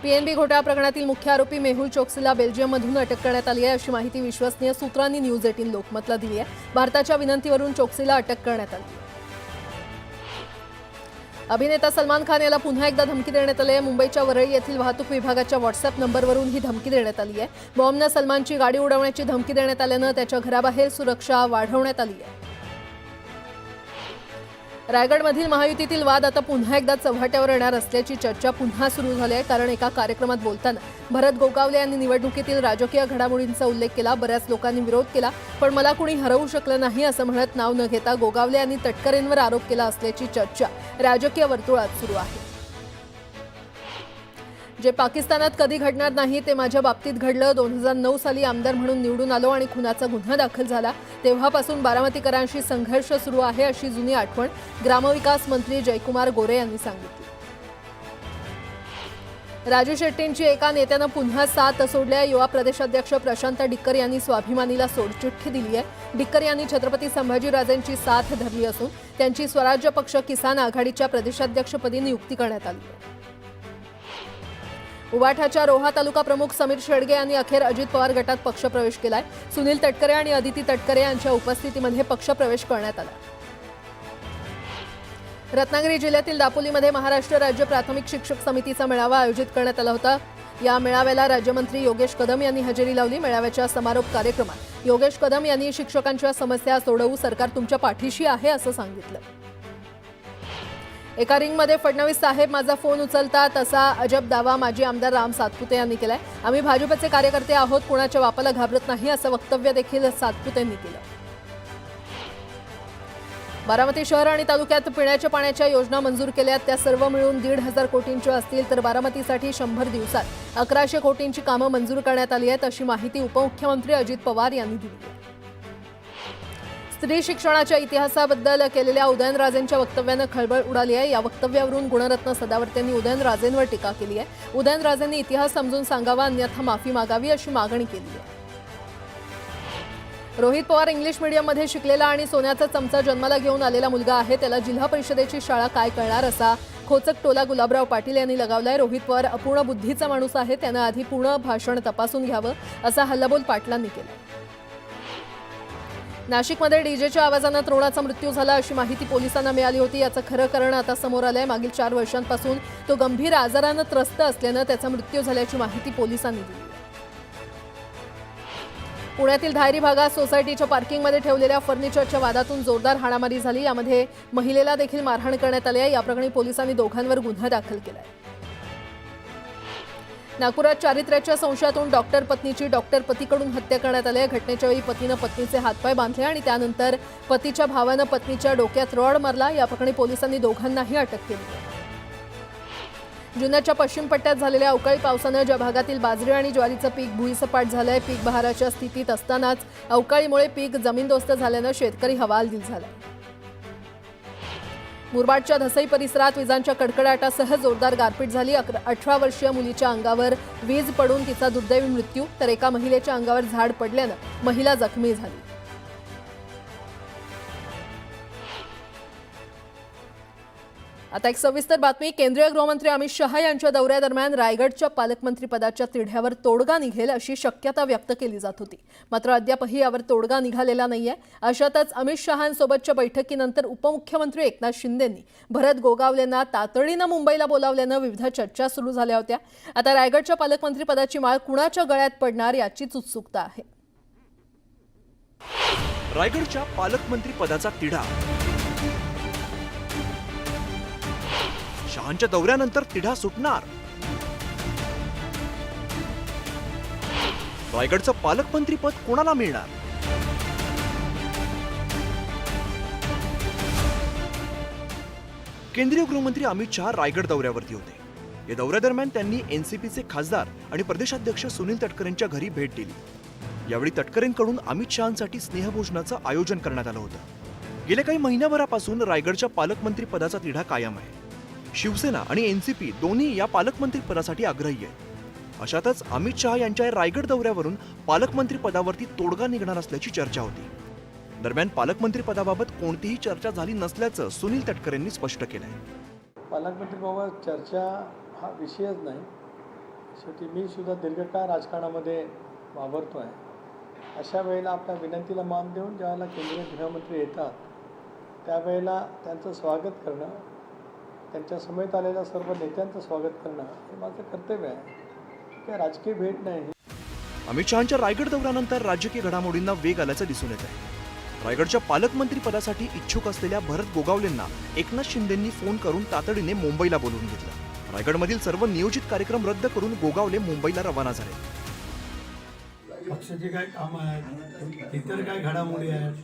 PNB घोटाळा प्रकरणातील मुख्य आरोपी मेहुल चोक्सीला बेल्जियममधून अटक करण्यात आली आहे अशी माहिती विश्वसनीय सूत्रांनी न्यूज 18 लोकमतला दिली आहे। भारताच्या विनंतीवरून चोक्सीला अटक करण्यात आली आहे। अभिनेता सलमान खान याला पुन्हा एकदा धमकी देण्यात आली आहे। मुंबईच्या वरळी येथील वाहतूक विभागाच्या व्हॉट्सअप नंबरवरून ही धमकी देण्यात आली आहे। बॉम्बनं सलमानची गाडी उडवण्याची धमकी देण्यात आल्यानं त्याच्या घराबाहेर सुरक्षा वाढवण्यात आली आहे। रायगडमधील महायुतीतील वाद आता पुन्हा एकदा चव्हाट्यावर येणार असल्याची चर्चा पुन्हा सुरू झाली आहे। कारण एका कार्यक्रमात बोलताना भरत गोगावले यांनी निवडणुकीतील राजकीय घडामोडींचा उल्लेख केला। बऱ्याच लोकांनी विरोध केला, पण मला कुणी हरवू शकलं नाही असं म्हणत नाव न घेता गोगावले यांनी तटकरेंवर आरोप केला असल्याची चर्चा राजकीय वर्तुळात सुरू आहे। जे पाकिस्तानात कधी घडणार नाही ते माझ्या बाबतीत घडलं। 2009 साली आमदार म्हणून निवडून आलो आणि खुनाचा गुन्हा दाखल झाला। तेव्हापासून बारामतीकरांशी संघर्ष सुरू आहे अशी जुनी आठवण ग्रामविकास मंत्री जयकुमार गोरे यांनी सांगितली। राजू शेट्टींची एका नेत्यानं पुन्हा साथ सोडल्या। युवा प्रदेशाध्यक्ष प्रशांत डिक्कर यांनी स्वाभिमानीला सोडचिठ्ठी दिली आहे। डिक्कर यांनी छत्रपती संभाजीराजेंची साथ धरली असून त्यांची स्वराज्य पक्ष किसान आघाडीच्या प्रदेशाध्यक्षपदी नियुक्ती करण्यात आली आहे। उबाठाच्या रोहा तालुका प्रमुख समीर शेडगे यांनी अखेर अजित पवार गटात पक्षप्रवेश केलाय। सुनील तटकरे आणि अदिती तटकरे यांच्या उपस्थितीमध्ये पक्षप्रवेश करण्यात आला। रत्नागिरी जिल्ह्यातील दापोलीमध्ये महाराष्ट्र राज्य प्राथमिक शिक्षक समितीचा मेळावा आयोजित करण्यात आला होता। या मेळाव्याला राज्यमंत्री योगेश कदम यांनी हजेरी लावली। मेळाव्याच्या समारोप कार्यक्रमात योगेश कदम यांनी शिक्षकांच्या समस्या सोडवू सरकार तुमच्या पाठीशी आहे असं सांगितलं। एका रिंगमध्ये फडणवीस साहेब माझा फोन उचलतात असा अजब दावा माजी आमदार राम सातपुते यांनी केलाय। आम्ही भाजपचे कार्यकर्ते आहोत, कोणाच्या बापाला घाबरत नाही असं वक्तव्य देखील सातपुतेंनी केलं। बारामती शहर आणि तालुक्यात पिण्याच्या पाण्याच्या योजना मंजूर केल्यात, त्या सर्व मिळून 1,500 कोटींच्या असतील, तर बारामतीसाठी 100 दिवसात 1100 कोटींची कामं मंजूर करण्यात आली आहेत अशी माहिती उपमुख्यमंत्री अजित पवार यांनी दिली। स्त्री शिक्षणाच्या इतिहासाबद्दल केलेल्या उदयनराजेंच्या वक्तव्यानं खळबळ उडाली आहे। या वक्तव्यावरून गुणरत्न सदावर्ते यांनी उदयनराजेंवर टीका केली आहे। उदयनराजेंनी इतिहास समजून सांगावा अन्यथा माफी मागावी अशी मागणी केली आहे। रोहित पवार इंग्लिश मीडियममध्ये शिकलेला आणि सोन्याचा चमचा जन्माला घेऊन आलेला मुलगा आहे, त्याला जिल्हा परिषदेची शाळा काय कळणार असा खोचक टोला गुलाबराव पाटील यांनी लगावलाय। रोहित पवार अपूर्ण बुद्धीचा माणूस आहे, त्यानं आधी पूर्ण भाषण तपासून घ्यावं असा हल्लाबोल पाटलांनी केला। नाशिकमध्ये डीजेच्या आवाजानं तरुणाचा मृत्यू झाला अशी माहिती पोलिसांना मिळाली होती। याचं खरं कारण आता समोर आलंय। मागील 4 वर्षांपासून तो गंभीर आजारानं त्रस्त असल्यानं त्याचा मृत्यू झाल्याची माहिती पोलिसांनी दिली। पुण्यातील धायरी भागात सोसायटीच्या पार्किंगमध्ये ठेवलेल्या फर्निचरच्या वादातून जोरदार हाणामारी झाली। यामध्ये महिलेला देखील मारहाण करण्यात आली आहे। या प्रकरणी पोलिसांनी दोघांवर गुन्हा दाखल केलाय। नागपुरात चारित्र्याच्या संशयातून डॉक्टर पत्नीची डॉक्टर पतीकडून हत्या करण्यात आली आहे। घटनेच्या वेळी पतीनं पत्नीचे हातपाय बांधले आणि त्यानंतर पतीच्या भावानं पत्नीच्या डोक्यात रॉड मारला। या प्रकरणी पोलिसांनी दोघांनाही अटक केली। जुन्नरच्या पश्चिम पट्ट्यात झालेल्या अवकाळी पावसानं ज्या भागातील बाजरी आणि ज्वारीचं पीक भुईसपाट झालंय, पीक बहाराच्या स्थितीत असतानाच अवकाळीमुळे पीक जमीनदोस्त झाल्यानं शेतकरी हवालदिल झाला। मुरबाडच्या धसई परिसरात विजांच्या कडकडाटासह जोरदार गारपीट झाली। 18 वर्षीय मुलीच्या अंगावर वीज पडून तिचा दुर्दैवी मृत्यू, तर एका महिलेच्या अंगावर झाड पडल्यानं महिला जखमी झाली। आता एक सविस्तर बातमी। केंद्रीय गृहमंत्री अमित शहा यांच्या दौऱ्यादरम्यान रायगडच्या पालकमंत्रीपदाच्या तिढ्यावर तोडगा निघेल अशी शक्यता व्यक्त केली जात होती, मात्र अद्यापही यावर तोडगा निघालेला नाहीये। अशातच अमित शहांसोबतच्या बैठकीनंतर उपमुख्यमंत्री एकनाथ शिंदेंनी भरत गोगावलेंना तातडीनं मुंबईला बोलावल्यानं विविध चर्चा सुरू झाल्या होत्या। आता रायगडच्या पालकमंत्रीपदाची माळ कुणाच्या गळ्यात पडणार याचीच उत्सुकता आहे। रायगडच्या पालकमंत्रीपदाचा तिढा, शहांच्या दौऱ्यानंतर तिढा सुटणार। रायगडचं पालकमंत्रीपद कोणाला मिळणार? केंद्रीय गृहमंत्री अमित शहा रायगड दौऱ्यावरती होते। या दौऱ्यादरम्यान त्यांनी एनसीपीचे खासदार आणि प्रदेशाध्यक्ष सुनील तटकरेंच्या घरी भेट दिली। यावेळी तटकरेंकडून अमित शहांसाठी स्नेहभोजनाचं आयोजन करण्यात आलं होतं। गेल्या काही महिन्याभरापासून रायगडच्या पालकमंत्रीपदाचा तिढा कायम आहे। शिवसेना आणि एनसीपी दोन्ही या पालकमंत्री पदासाठी आग्रही आहेत। अशातच अमित शहा यांच्या रायगड दौऱ्यावरून पालकमंत्री पदावरती तोडगा निघणार असल्याची चर्चा होती। दरम्यान पालकमंत्री पदाबाबत कोणतीही चर्चा झाली नसल्याचं सुनील तटकरेंनी स्पष्ट केलंय। पालकमंत्रीबाबत चर्चा हा विषयच नाही। शेवटी मी सुद्धा दीर्घकाळ राजकारणामध्ये वावरतो आहे. अशा वेळेला आपल्या विनंतीला मान देऊन ज्यावेळेला केंद्रीय गृहमंत्री येतात त्यावेळेला त्यांचं स्वागत करणं, त्यांच्या समेत आलेल्या सर्व नेत्यांचं स्वागत करणं हे माझं कर्तव्य आहे. काय राजकीय भेट नाही. अमित शहांच्या रायगड दौऱ्यानंतर राजकीय घडामोडींना वेग आल्याचं दिसून येत आहे. रायगडच्या पालकमंत्री पदासाठी इच्छुक असलेल्या भरत गोगावलेंना एकनाथ शिंदेंनी फोन करून तातडीने मुंबईला बोलवून घेतलं. रायगडमधील सर्व नियोजित कार्यक्रम रद्द करून गोगावले मुंबईला रवाना झाले. पक्षाचे काय कामं आहेत, इतर काय घडामोडी आहेत.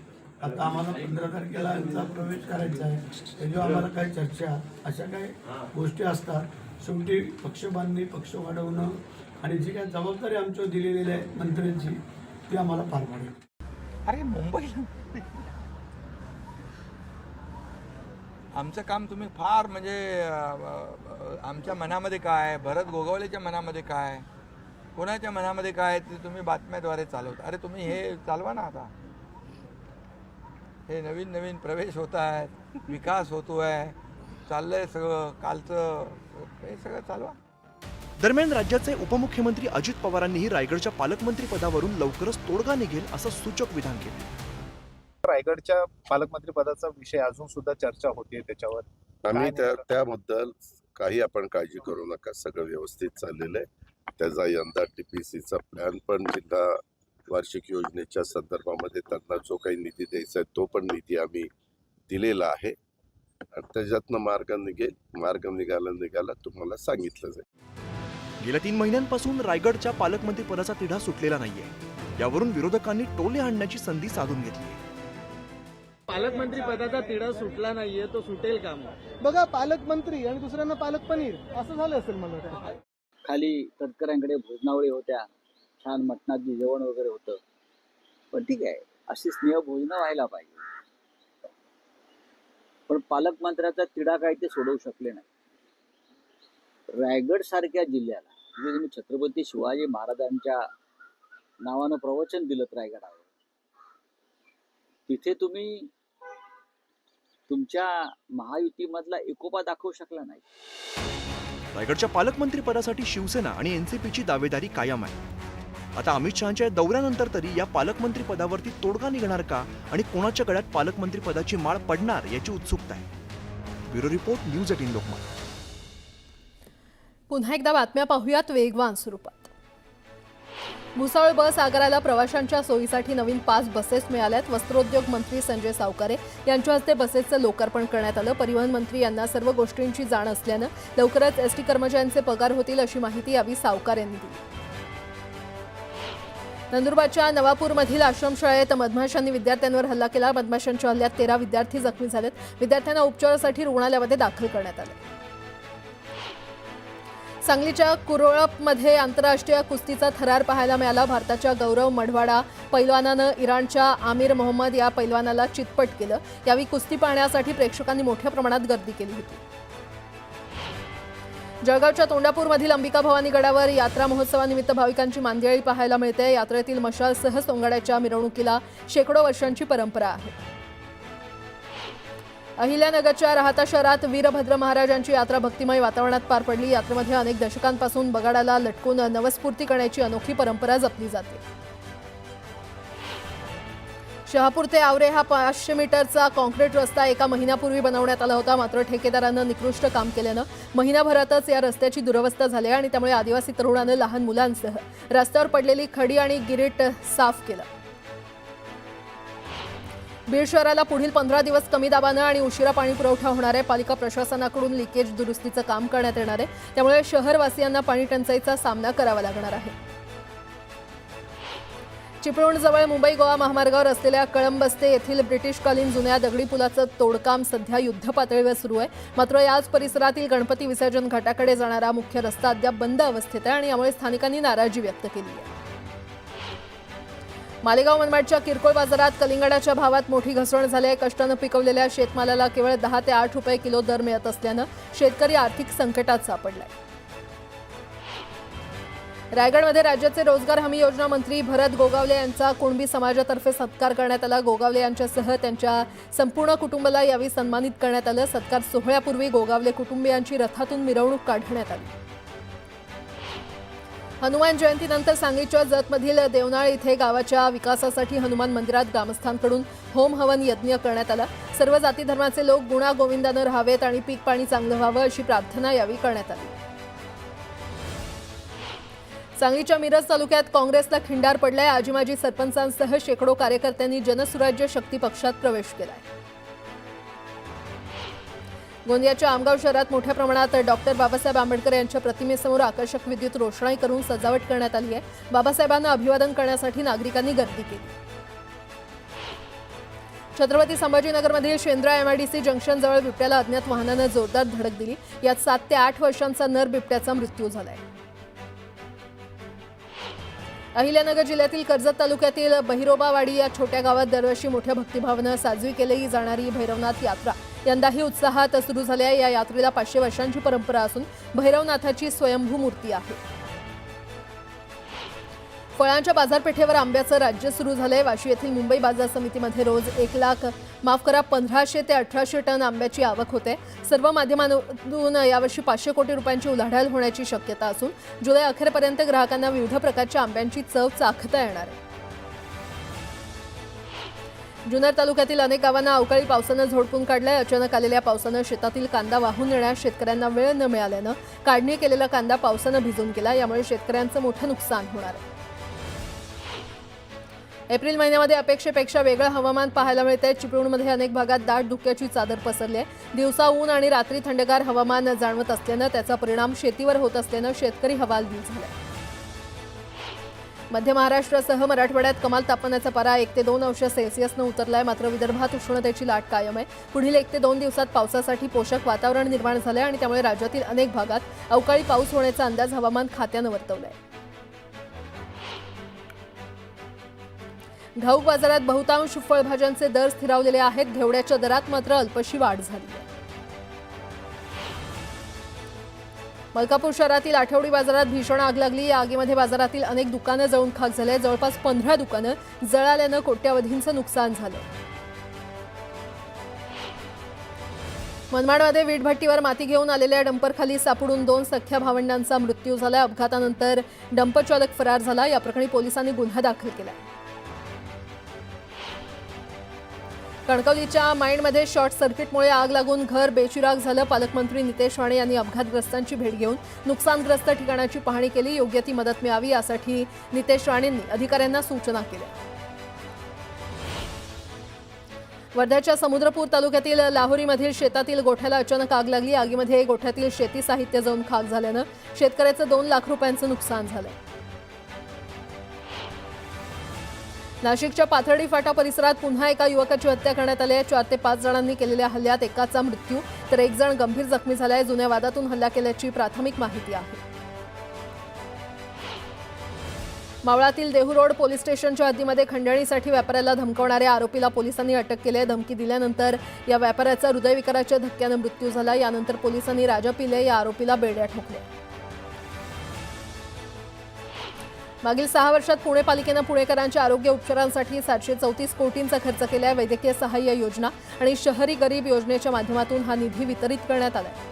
आता आम्हाला 15 तारखेला यांचा प्रवेश करायचा आहे. त्याच्यावर आम्हाला काही चर्चा अशा काही गोष्टी असतात. शेवटी पक्षबांधणी, पक्ष वाढवणं आणि जी काही जबाबदारी आमच्यावर दिलेली आहे मंत्र्यांची ती आम्हाला पार पाडेल. अरे मुंबईला आमचं काम तुम्ही फार म्हणजे आमच्या मनामध्ये काय, भरत गोगावलेच्या मनामध्ये काय, कोणाच्या मनामध्ये काय ते तुम्ही बातम्याद्वारे चालवता. अरे तुम्ही हे चालवा ना. आता हे नवीन नवीन प्रवेश होत आहेत, विकास होतो आहे, चाललंय सगळं कालचं, हे सगळं चालवा. दरम्यान राज्याचे उपमुख्यमंत्री अजित पवारांनीही रायगडच्या पालकमंत्री पदावरून लवकरच तोडगा निघेल असं सूचक विधान केले. रायगडच्या पालकमंत्री पदाचा विषय अजून सुद्धा चर्चा होतीये त्याच्यावर. आम्ही त्याबद्दल काही आपण काळजी करू नका, सगळं व्यवस्थित चाललेलं आहे. त्याचा यंदा टीपीसीचा प्लॅन पण जिल्हा वार्षिक योजनेच्या संदर्भामध्ये त्यांना जो काही निधी द्यायचा आहे तो पण निधी आम्ही दिलेला आहे. आणि त्याच्यातनं मार्ग निघाला तुम्हाला सांगितलं जाईल. गेल्या 3 महिन्यांपासून रायगडच्या पालकमंत्री पदाचा तिढा सुटलेला नाहीये. यावरून विरोधकांनी टोले हाणण्याची संधी साधून घेतली. पालकमंत्री पदाचा तिढा सुटला नाहीये, तो सुटेल का मग? बघा, पालकमंत्री आणि दुसऱ्यांना पालक पनीर असं झालं असेल मला वाटतं. खाली तटकऱ्यांकडे भोजनावळी होत्या, छान मटणाची जेवण वगैरे होतं. पण ठीक आहे, अशी स्नेह भोजनं व्हायला पाहिजे. पण पालकमंत्र्याचा तिढा काय ते सोडवू शकले नाही. रायगड सारख्या जिल्ह्याला म्हणजे तुम्ही छत्रपती शिवाजी महाराजांच्या नावानं प्रवचन दिलं रायगडावर, तिथे तुम्ही तुमच्या महायुतीमधला एकोपा दाखवू शकला नाही. रायगडच्या पालकमंत्री पदासाठी शिवसेना आणि एनसीपीची दावेदारी कायम आहे. आता अमित शहांच्या दौऱ्यानंतर तरी या पालकमंत्री पदावरती तोडगा निघणार का आणि कोणाच्या गळ्यात पालकमंत्री पदाची माळ पडणार याची उत्सुकता आहे. Bureau report, news 18 Lokmat. पुन्हा एकदा बातम्या पाहूयात वेगवान स्वरूपात. भुसावळ बस आगाराला प्रवाशांच्या सोयीसाठी नवीन 5 बसेस मिळाल्यात. वस्त्रोद्योग मंत्री संजय सावकारे यांच्या हस्ते बसेसचं लोकार्पण करण्यात आलं. परिवहन मंत्री यांना सर्व गोष्टींची जाण असल्यानं लवकरच एसटी कर्मचाऱ्यांचे पगार होतील अशी माहिती यावेळी सावकार यांनी दिली. नंदुरबारच्या नवापूरमधील आश्रमशाळेत मधमाशांनी विद्यार्थ्यांवर हल्ला केला. मधमाशांच्या हल्ल्यात 13 विद्यार्थी जखमी झालेत. विद्यार्थ्यांना उपचारासाठी रुग्णालयामध्ये दाखल करण्यात आले. सांगलीच्या कुरोळपमध्ये आंतरराष्ट्रीय कुस्तीचा थरार पाहायला मिळाला. भारताच्या गौरव मढवाडा पैलवानानं इराणच्या आमिर मोहम्मद या पैलवानाला चितपट केलं. यावेळी कुस्ती पाहण्यासाठी प्रेक्षकांनी मोठ्या प्रमाणात गर्दी केली होती. जळगावच्या तोंडापूरमधील अंबिका भवानी गडावर यात्रा महोत्सवानिमित्त भाविकांची मांदियाळी पाहायला मिळते. यात्रेतील मशालसह सोंगाड्याच्या मिरवणुकीला शेकडो वर्षांची परंपरा आहे. अहिल्यानगरच्या राहता शहरात वीरभद्र महाराजांची यात्रा भक्तिमय वातावरणात पार पडली. यात्रेमध्ये अनेक दशकांपासून बगाडाला लटकून नवस्फूर्ती करण्याची अनोखी परंपरा जपली जाते. शहापूर ते आवरे हा 500 मीटरचा कॉन्क्रीट रस्ता एका महिन्यापूर्वी बनवण्यात आला होता. मात्र ठेकेदारानं निकृष्ट काम केल्यानं महिनाभरातच या रस्त्याची दुरवस्था झाली आणि त्यामुळे आदिवासी तरुणानं लहान मुलांसह रस्त्यावर पडलेली खडी आणि गिरीट साफ केलं. बीड शहराला पुढील 15 दिवस कमी दाबानं आणि उशिरा पाणी पुरवठा होणार आहे. पालिका प्रशासनाकडून लिकेज दुरुस्तीचं काम करण्यात येणार आहे. त्यामुळे शहरवासियांना पाणी टंचाईचा सामना करावा लागणार आहे. चिपळूणजवळ मुंबई गोवा महामार्गावर असलेल्या कळंबस्ते येथील ब्रिटिशकालीन जुन्या दगडी पुलाचं तोडकाम सध्या युद्धपातळीवर सुरू आहे. मात्र याच परिसरातील गणपती विसर्जन घाटाकडे जाणारा मुख्य रस्ता अद्याप बंद अवस्थेत आहे आणि यामुळे स्थानिकांनी नाराजी व्यक्त केली आहे. मालेगाव मनमाडच्या किरकोळ बाजारात कलिंगडाच्या भावात मोठी घसरण झाली आहे. कष्टानं पिकवलेल्या शेतमालाला केवळ 10 ते 8 रुपये किलो दर मिळत असल्यानं शेतकरी आर्थिक संकटात सापडलाय. रायगडमध्ये राज्याचे रोजगार हमी योजना मंत्री भरत गोगावले यांचा कुणबी समाजातर्फे सत्कार करण्यात आला. गोगावले यांच्यासह त्यांच्या संपूर्ण कुटुंबाला यावेळी सन्मानित करण्यात आलं. सत्कार सोहळ्यापूर्वी गोगावले कुटुंबियांची रथातून मिरवणूक काढण्यात आली. हनुमान जयंतीनंतर सांगलीच्या जतमधील देवनाळ इथे गावाच्या विकासासाठी हनुमान मंदिरात ग्रामस्थांकडून होम हवन यज्ञ करण्यात आला. सर्व जाती धर्माचे लोक गुणागोविंदानं राहावेत आणि पीक पाणी चांगलं व्हावं अशी प्रार्थना यावेळी करण्यात आली. सांगलीच्या मिरज तालुक्यात काँग्रेसला खिंडार पडलाय. आजी माजी सरपंचांसह शेकडो कार्यकर्त्यांनी जनसुराज्य शक्ती पक्षात प्रवेश केलाय. गोंदियाच्या आमगाव शहरात मोठ्या प्रमाणात डॉक्टर बाबासाहेब आंबेडकर यांच्या प्रतिमेसमोर आकर्षक विद्युत रोषणाई करून सजावट करण्यात आली आहे. बाबासाहेबांना अभिवादन करण्यासाठी नागरिकांनी गर्दी केली. छत्रपती संभाजीनगरमधील शेंद्रा एमआयडीसी जंक्शनजवळ बिबट्याला अज्ञात वाहनानं जोरदार धडक दिली. यात 7 ते 8 वर्षांचा नर बिबट्याचा मृत्यू झालाय. अहिल्यानगर जिल्ह्यातील कर्जत तालुक्यातील बहिरोबावाडी या छोट्या गावात दरवर्षी मोठ्या भक्तिभावानं साजरी केली जाणारी भैरवनाथ यात्रा यंदाही उत्साहात सुरू झाली आहे. या यात्रेला 500 वर्षांची परंपरा असून भैरवनाथाची स्वयंभू मूर्ती आहे. फळांच्या बाजारपेठेवर आंब्याचं राज्य सुरू झालंय. वाशी येथील मुंबई बाजार समितीमध्ये रोज 1500 ते 1800 टन आंब्याची आवक होते. सर्व माध्यमांतून यावर्षी 500 कोटी रुपयांची उलाढाल होण्याची शक्यता असून जुलै अखेरपर्यंत ग्राहकांना विविध प्रकारच्या आंब्यांची चव चाखता येणार आहे. जुन्नर तालुक्यातील अनेक गावांना अवकाळी पावसानं झोडपून काढलंय. अचानक आलेल्या पावसानं शेतातील कांदा वाहून नेण्यास शेतकऱ्यांना वेळ न मिळाल्यानं काढणी केलेला कांदा पावसानं भिजून गेला. यामुळे शेतकऱ्यांचं मोठं नुकसान होणार आहे. एप्रिल महिन्यामध्ये अपेक्षेपेक्षा वेगळं हवामान पाहायला मिळतंय. चिपळूणमध्ये अनेक भागात दाट धुक्याची चादर पसरली आहे. दिवसा ऊन आणि रात्री थंडगार हवामान जाणवत असल्यानं त्याचा परिणाम शेतीवर होत असल्यानं शेतकरी हवालदिल झाले. मध्य महाराष्ट्रासह मराठवाड्यात कमाल तापमानाचा पारा 1 ते 2 अंश सेल्सिअसनं उतरलाय. मात्र विदर्भात उष्णतेची लाट कायम आहे. पुढील 1 ते 2 दिवसात पावसासाठी पोषक वातावरण निर्माण झालंय आणि त्यामुळे राज्यातील अनेक भागात अवकाळी पाऊस होण्याचा अंदाज हवामान खात्यानं वर्तवलाय. घाऊक बाजारात बहुतांश फळभाज्यांचे दर स्थिरावलेले आहेत. घेवड्याच्या दरात मात्र अल्पशी वाढ झाली आहे. मलकापूर शहरातील आठवडी बाजारात भीषण आग लागली. या आगीमध्ये बाजारातील अनेक दुकानं जळून खाक झाले. जवळपास 15 दुकानं जळाल्यानं कोट्यावधींचं नुकसान झालं. मनमाडमध्ये वीटभट्टीवर माती घेऊन आलेल्या डंपरखाली सापडून 2 सख्ख्या भावंडांचा मृत्यू झाला. अपघातानंतर डंपर चालक फरार झाला. या प्रकरणी पोलिसांनी गुन्हा दाखल केला. कणकवलीच्या माइंडमध्ये शॉर्ट सर्किटमुळे आग लागून घर बेचिराग झालं. पालकमंत्री नितेश राणे यांनी अपघातग्रस्तांची भेट घेऊन नुकसानग्रस्त ठिकाणाची पाहणी केली. योग्य ती मदत मिळावी यासाठी नितेश राणेंनी अधिकाऱ्यांना सूचना केल्या. वर्ध्याच्या समुद्रपूर तालुक्यातील लाहोरीमधील शेतातील गोठ्याला अचानक आग लागली. आगीमध्ये गोठ्यातील शेती साहित्य जळून खाक झाल्यानं शेतकऱ्याचं 2 लाख रुपयांचं नुकसान झालं. नाशिकच्या पाथर्डी फाटा परिसरात पुन्हा एका युवकाची हत्या करण्यात आली आहे. 4 ते 5 जणांनी केलेल्या हल्ल्यात एकाचा मृत्यू तर 1 जण गंभीर जखमी झाला आहे. जुन्या वादातून हल्ला केल्याची प्राथमिक माहिती आहे. मावळातील देहू रोड पोलीस स्टेशनच्या हद्दीमध्ये खंडणीसाठी व्यापाऱ्याला धमकावणाऱ्या आरोपीला पोलिसांनी अटक केली आहे. धमकी दिल्यानंतर या व्यापाऱ्याचा हृदयविकाराच्या धक्क्यानं मृत्यू झाला. यानंतर पोलिसांनी राजा पिले या आरोपीला बेड्या ठोकल्या. मागील 6 वर्षात पुणे पालिकेनं पुणेकरांच्या आरोग्य उपचारांसाठी 734 कोटींचा खर्च केला आहे. वैद्यकीय सहाय्य योजना आणि शहरी गरीब योजनेच्या माध्यमातून हा निधी वितरित करण्यात आला आहे.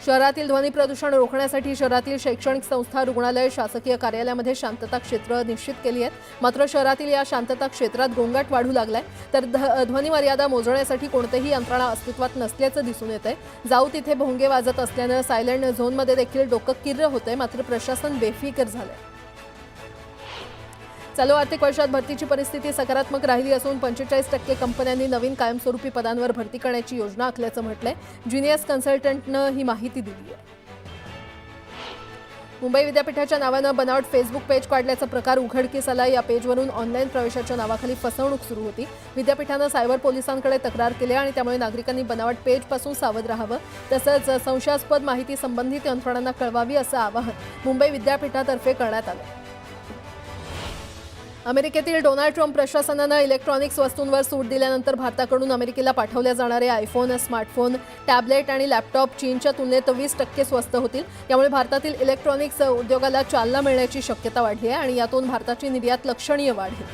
शहरातील ध्वनी प्रदूषण रोखण्यासाठी शहरातील शैक्षणिक संस्था, रुग्णालय, शासकीय कार्यालयामध्ये शांतता क्षेत्र निश्चित केली आहेत. मात्र शहरातील या शांतता क्षेत्रात गोंगाट वाढू लागलाय. तर ध्वनी मर्यादा मोजण्यासाठी कोणतीही यंत्रणा अस्तित्वात नसल्याचं दिसून येतंय. जाऊ तिथे भोंगे वाजत असल्यानं सायलेंट झोनमध्ये देखील डोकं किर्र होतंय. मात्र प्रशासन बेफिकर झालंय. चालू आर्थिक वर्षात भरतीची परिस्थिती सकारात्मक राहिली असून 45% कंपन्यांनी नवीन कायमस्वरूपी पदांवर भरती करण्याची योजना आखल्याचं म्हटलंय. ज्युनियर्स कन्सल्टंटनं ही माहिती दिली आहे. मुंबई विद्यापीठाच्या नावानं बनावट फेसबुक पेज काढल्याचा प्रकार उघडकीस आला. या पेजवरून ऑनलाईन प्रवेशाच्या नावाखाली फसवणूक सुरू होती. विद्यापीठानं सायबर पोलिसांकडे तक्रार केली आणि त्यामुळे नागरिकांनी बनावट पेजपासून सावध राहावं तसंच संशयास्पद माहिती संबंधित यंत्रणांना कळवावी असं आवाहन मुंबई विद्यापीठातर्फे करण्यात आलं. अमेरिकेतील डोनाल्ड ट्रम्प प्रशासनानं इलेक्ट्रॉनिक्स वस्तूंवर सूट दिल्यानंतर भारताकडून अमेरिकेला पाठवल्या जाणारे आयफोन, स्मार्टफोन, टॅबलेट आणि लॅपटॉप चीनच्या तुलनेत 20% स्वस्त होतील. यामुळे भारतातील इलेक्ट्रॉनिक्स उद्योगाला चालना मिळण्याची शक्यता वाढली आहे आणि यातून भारताची निर्यात लक्षणीय वाढेल.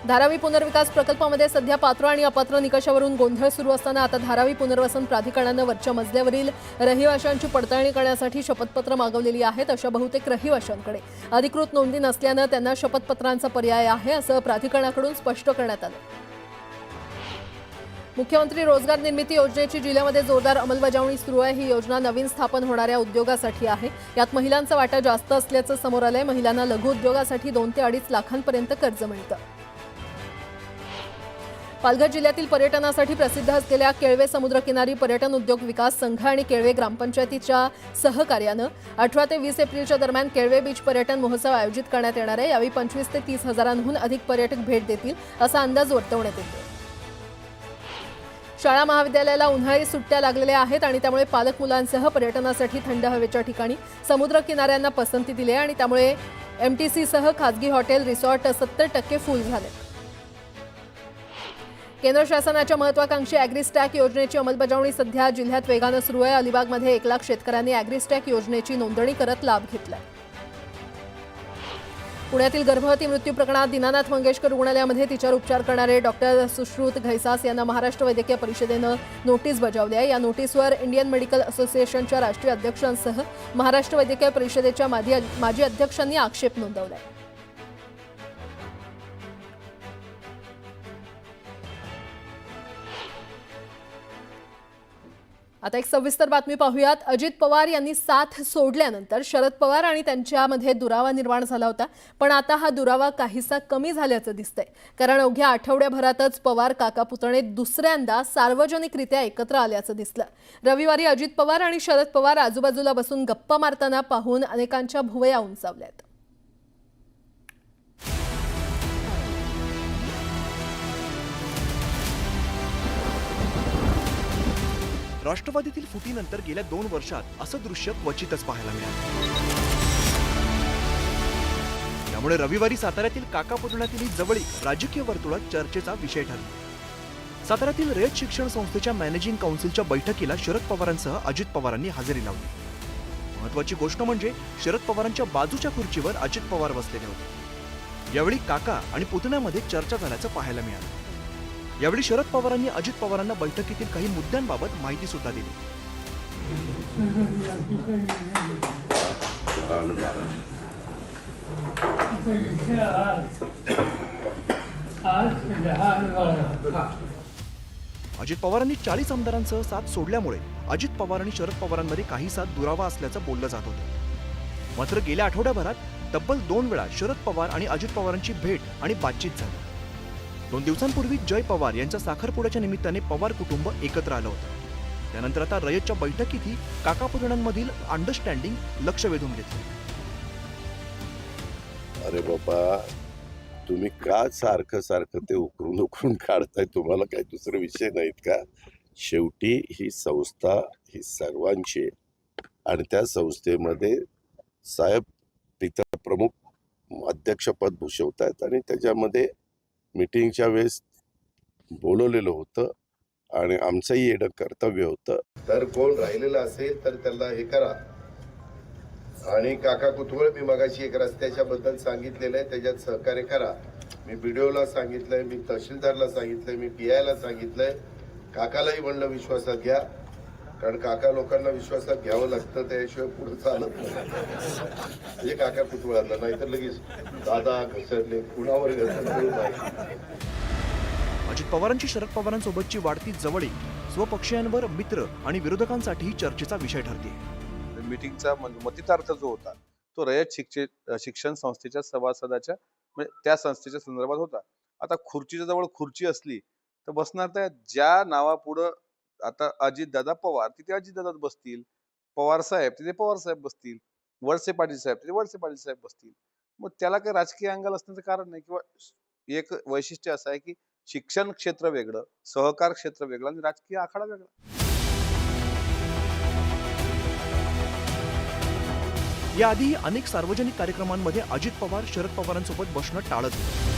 धारावी पुनर्विकास प्रकल्पामध्ये सध्या पात्र आणि अपात्र निकषावरून गोंधळ सुरू असताना आता धारावी पुनर्वसन प्राधिकरणानं वरच्या मजल्यावरील रहिवाशांची पडताळणी करण्यासाठी शपथपत्र मागवलेली आहेत. अशा बहुतेक रहिवाशांकडे अधिकृत नोंदी नसल्यानं त्यांना शपथपत्रांचा पर्याय आहे, असं प्राधिकरणाकडून स्पष्ट करण्यात आलं. मुख्यमंत्री रोजगार निर्मिती योजनेची जिल्ह्यामध्ये जोरदार अंमलबजावणी सुरू आहे. ही योजना नवीन स्थापन होणाऱ्या उद्योगासाठी आहे. यात महिलांचा वाटा जास्त असल्याचं समोर आलंय. महिलांना लघु उद्योगासाठी 2 ते 2.5 लाखांपर्यंत कर्ज मिळतं. पालघर जिल्ह्यातील पर्यटनासाठी प्रसिद्ध असलेल्या केळवे समुद्रकिनारी पर्यटन उद्योग विकास संघ आणि केळवे ग्रामपंचायतीच्या सहकार्यानं 18 ते 20 एप्रिलच्या दरम्यान केळवे बीच पर्यटन महोत्सव आयोजित करण्यात येणार आहे. यावेळी 25 ते 30 हजारांहून अधिक पर्यटक भेट देतील असा अंदाज वर्तवण्यात येतो. शाळा महाविद्यालयाला उन्हाळी सुट्ट्या लागलेल्या आहेत आणि त्यामुळे पालक मुलांसह पर्यटनासाठी थंड हवेच्या ठिकाणी समुद्र किनाऱ्यांना पसंती दिली आहे आणि त्यामुळे MTCसह खाजगी हॉटेल रिसॉर्ट 70% फुल झाले. केंद्र शासनाच्या महत्वाकांक्षी ॲग्रीस्टॅक योजनेची अंमलबजावणी सध्या जिल्ह्यात वेगानं सुरू आहे. अलिबागमध्ये 1 लाख शेतकऱ्यांनी ॲग्रीस्टॅक योजनेची नोंदणी करत लाभ घेतलाय. पुण्यातील गर्भवती मृत्यू प्रकरणात दीनानाथ मंगेशकर रुग्णालयामध्ये तिच्यावर उपचार करणारे डॉक्टर सुश्रुत घैसास यांना महाराष्ट्र वैद्यकीय परिषदेनं नोटीस बजावली आहे. या नोटीसवर इंडियन मेडिकल असोसिएशनच्या राष्ट्रीय अध्यक्षांसह महाराष्ट्र वैद्यकीय परिषदेच्या माजी अध्यक्षांनी आक्षेप नोंदवलाय. आता एक सविस्तर बातमी पाहूयात. अजित पवार यांनी साथ सोडल्यानंतर शरद पवार आणि त्यांच्यामध्ये दुरावा निर्माण झाला होता, पण आता हा दुरावा काहीसा कमी झाल्याचं दिसतंय. कारण अवघ्या आठवड्याभरातच पवार काका पुतणे दुसऱ्यांदा सार्वजनिकरित्या एकत्र आल्याचं दिसलं. रविवारी अजित पवार आणि शरद पवार आजूबाजूला बसून गप्पा मारताना पाहून अनेकांच्या भुवया उंचावल्यात. राष्ट्रवादीतील फुटीनंतर गेल्या 2 वर्षात असं दृश्य क्वचितच पाहायला मिळालं. त्यामुळे रविवारी साताऱ्यातील काका पुतण्यातील ही जवळीक राजकीय वर्तुळात चर्चेचा विषय ठरली. साताऱ्यातील रयत शिक्षण संस्थेच्या मॅनेजिंग काउन्सिलच्या बैठकीला शरद पवारांसह अजित पवारांनी हजेरी लावली. महत्वाची गोष्ट म्हणजे शरद पवारांच्या बाजूच्या खुर्चीवर अजित पवार बसलेले होते. यावेळी काका आणि पुतण्यामध्ये चर्चा झाल्याचं पाहायला मिळालं. यावेळी शरद पवारांनी अजित पवारांना बैठकीतील काही मुद्द्यांबाबत माहिती सुद्धा दिली. अजित पवारांनी 40 आमदारांसह साथ सोडल्यामुळे अजित पवार आणि शरद पवारांमध्ये काहीसा दुरावा असल्याचं बोललं जात होतं. मात्र गेल्या आठवड्याभरात तब्बल 2 वेळा शरद पवार आणि अजित पवारांची भेट आणि बातचीत झाली. 2 दिवसांपूर्वी जय पवार यांच्या साखरपुड्याच्या निमित्ताने पवार कुटुंब एकत्र आलं होतं. त्यानंतर आता रयतच्या बैठकीतही काका पुतण्यांमधील अंडरस्टँडिंग लक्ष वेधून घेतलं. अरे बाबा, तुम्ही का सारखं ते उकरून काढताय? तुम्हाला काही दुसरे विषय नाहीत का? शेवटी ही संस्था ही सर्वांची आणि त्या संस्थेमध्ये साहेब तिथं प्रमुख अध्यक्षपद भूषवतात आणि त्याच्यामध्ये मीटिंगच्या वेळेस बोलवलेलं होतं आणि आमचंही येणं कर्तव्य होतं. तर कोण राहिलेलं असेल तर त्याला हे करा. आणि काका कुतवळ मी मगाशी एक रस्त्याच्या बद्दल सांगितलेलं आहे, त्याच्यात सहकार्य करा. मी BDOला सांगितलंय, मी तहसीलदारला सांगितलंय, मी PIला सांगितलंय. काकालाही म्हणलं विश्वासात घ्या, कारण काका लोकांना विश्वासात घ्यावं लागतं, त्याशिवाय पुढे चालत नाही. म्हणजे काका कुतवळांना, नाहीतर लगेच दादा घसरले, कुणावर घसरले. अजित पवारांची शरद पवारांसोबतची वाढती जवळीक स्वपक्षीयांवर मित्र आणि विरोधकांसाठीही चर्चेचा विषय ठरते. मीटिंगचा मतितार्थ जो होता तो रयत शिक्षण संस्थेच्या सभासदाच्या म्हणजे त्या संस्थेच्या संदर्भात होता. आता खुर्चीच्या जवळ खुर्ची असली तर बसणार तर ज्या नावापुढं आता अजितदादा पवार तिथे अजितदादा बसतील, पवार साहेब तिथे पवार साहेब बसतील, वळसे पाटील साहेब तिथे वळसे पाटील साहेब बसतील. मग त्याला काही राजकीय अँगल असण्याचं कारण नाही. किंवा एक वैशिष्ट्य असं आहे की शिक्षण क्षेत्र वेगळं, सहकार क्षेत्र वेगळं आणि राजकीय आखाडा वेगळा. याआधीही अनेक सार्वजनिक कार्यक्रमांमध्ये अजित पवार शरद पवारांसोबत बसणं टाळत होते.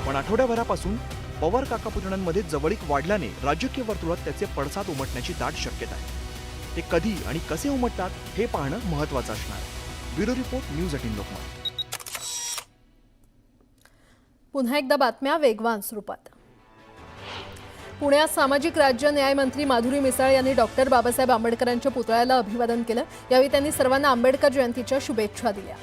पण आठवड्याभरापासून पवार काका पुतण्यांमध्ये जवळीक वाढल्याने राजकीय वर्तुळात त्याचे पडसाद उमटण्याची दाट शक्यता आहे. ते कधी आणि कसे उमटतात हे पाहणं महत्त्वाचं असणार. Bureau report, news 18 Lokmat. पुन्हा एकदा बातम्या वेगवान स्वरूपात. पुण्यात सामाजिक राज्य न्याय मंत्री माधुरी मिसाळ यांनी डॉक्टर बाबासाहेब आंबेडकरांच्या पुतळ्याला अभिवादन केलं. यावेळी त्यांनी सर्वांना आंबेडकर जयंतीच्या शुभेच्छा दिल्या.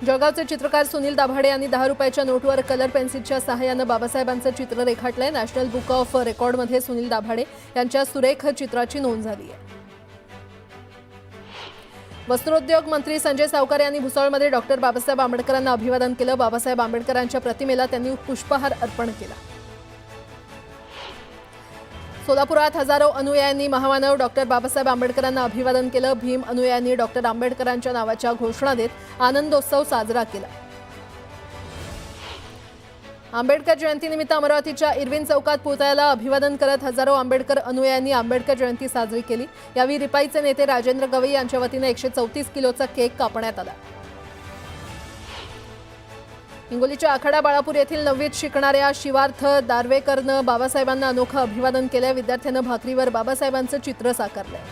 जळगावचे चित्रकार सुनील दाभाडे यांनी 10 रुपयाच्या नोटवर कलर पेन्सिलच्या सहाय्यानं बाबासाहेबांचं चित्र रेखाटलंय. नॅशनल बुक ऑफ रेकॉर्डमध्ये सुनील दाभाडे यांच्या सुरेख चित्राची नोंद झाली आहे. वस्त्रोद्योग मंत्री संजय सावकार यांनी भुसावळमध्ये डॉक्टर बाबासाहेब आंबेडकरांना अभिवादन केलं. बाबासाहेब आंबेडकरांच्या प्रतिमेला त्यांनी पुष्पहार अर्पण केला. सोलापुरात हजारो अनुयायांनी महामानव डॉक्टर बाबासाहेब आंबेडकरांना अभिवादन केलं. भीम अनुयायांनी डॉक्टर आंबेडकरांच्या नावाच्या घोषणा देत आनंदोत्सव साजरा केला. आंबेडकर जयंतीनिमित्त अमरावतीच्या इरविन चौकात पुतळ्याला अभिवादन करत हजारो आंबेडकर अनुयायांनी आंबेडकर जयंती साजरी केली. यावेळी रिपाईचे नेते राजेंद्र गवई यांच्या वतीने 134 किलोचा केक कापण्यात आला. हिंगोलीच्या आखाडा बाळापूर येथील 9वीत शिकणाऱ्या शिवार्थ दारवेकरनं बाबासाहेबांना अनोखं अभिवादन केलंय. विद्यार्थ्यानं भाकरीवर बाबासाहेबांचं चित्र साकारलंय.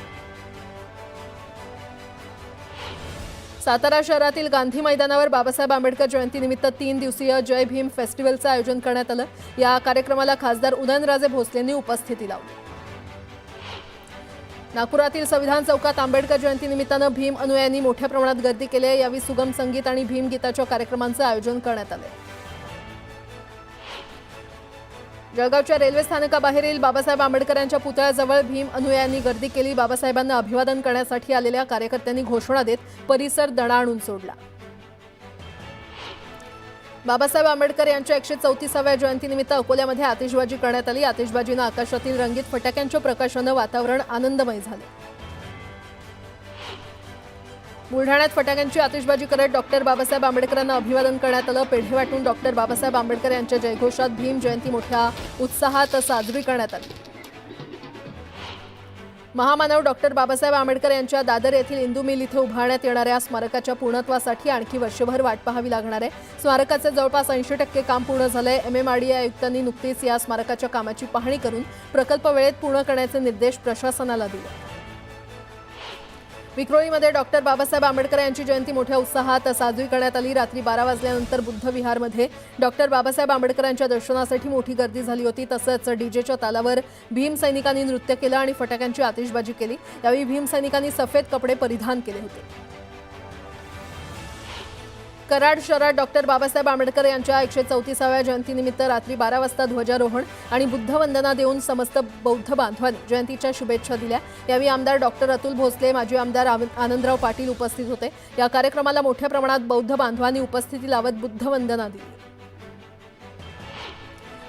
सातारा शहरातील गांधी मैदानावर बाबासाहेब आंबेडकर जयंतीनिमित्त 3 दिवसीय जय भीम फेस्टिवलचं आयोजन करण्यात आलं. या कार्यक्रमाला खासदार उदयनराजे भोसलेंनी उपस्थिती लावली. नागपुरातील संविधान चौकात आंबेडकर जयंतीनिमित्तानं भीम अनुयायांनी मोठ्या प्रमाणात गर्दी केली आहे. यावेळी सुगम संगीत आणि भीम गीताच्या कार्यक्रमांचं आयोजन करण्यात आलं. जळगावच्या रेल्वे स्थानकाबाहेरील बाबासाहेब आंबेडकरांच्या पुतळ्याजवळ भीम अनुयायांनी गर्दी केली. बाबासाहेबांना अभिवादन करण्यासाठी आलेल्या कार्यकर्त्यांनी घोषणा देत परिसर दणाणून सोडला. बाबासाहेब आंबेडकर यांच्या 134व्या जयंतीनिमित्त अकोल्यामध्ये आतिषबाजी करण्यात आली. आतिषबाजीनं आकाशातील रंगीत फटाक्यांच्या प्रकाशानं वातावरण आनंदमय झाले. बुलढाण्यात फटाक्यांची आतिषबाजी करत डॉक्टर बाबासाहेब आंबेडकरांना अभिवादन करण्यात आलं. पेढे वाटून डॉक्टर बाबासाहेब आंबेडकर यांच्या जयघोषात भीम जयंती मोठ्या उत्साहात साजरी करण्यात आली. महामानव डॉक्टर बाबासाहेब आंबेडकर यांच्या दादर येथील इंदू मिल इथे उभारण्यात येणाऱ्या स्मारकाच्या पूर्णत्वासाठी आणखी वर्षभर वाट पाहावी लागणार आहे. स्मारकाचे जवळपास 80% काम पूर्ण झालंय. MMRDA आयुक्तांनी नुकतीच या स्मारकाच्या कामाची पाहणी करून प्रकल्प वेळेत पूर्ण करण्याचे निर्देश प्रशासनाला दिले. विक्रोळीमध्ये डॉक्टर बाबासाहेब आंबेडकर यांची जयंती मोठ्या उत्साहात साजरी करण्यात आली. रात्री 12 वाजल्यानंतर बुद्ध विहारमध्ये डॉक्टर बाबासाहेब आंबेडकरांच्या दर्शनासाठी मोठी गर्दी झाली होती. तसंच डीजेच्या तालावर भीम सैनिकांनी नृत्य केलं आणि फटाक्यांची आतिषबाजी केली. यावेळी भीम सैनिकांनी सफेद कपडे परिधान केले होते. कराड शहरात डॉक्टर बाबासाहेब आंबेडकर यांच्या 134व्या जयंतीनिमित्त रात्री 12 वाजता ध्वजारोहण आणि बुद्धवंदना देऊन समस्त बौद्ध बांधवांनी जयंतीच्या शुभेच्छा दिल्या. यावेळी आमदार डॉक्टर अतुल भोसले, माजी आमदार आनंदराव पाटील उपस्थित होते. या कार्यक्रमाला मोठ्या प्रमाणात बौद्ध बांधवांनी उपस्थिती लावत बुद्धवंदना दिली.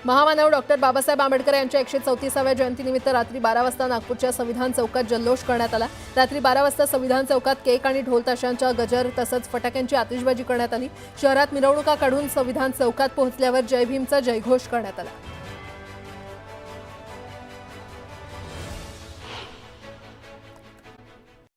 महामानव डॉक्टर बाबासाहेब आंबेडकर यांच्या 134व्या जयंतीनिमित्त रात्री 12 वाजता नागपूरच्या संविधान चौकात जल्लोष करण्यात आला. रात्री 12 वाजता संविधान चौकात केक आणि ढोल ताशांचा गजर तसंच फटाक्यांची आतिषबाजी करण्यात आली. शहरात मिरवणुका काढून संविधान चौकात पोहोचल्यावर जय भीमचा जयघोष करण्यात आला.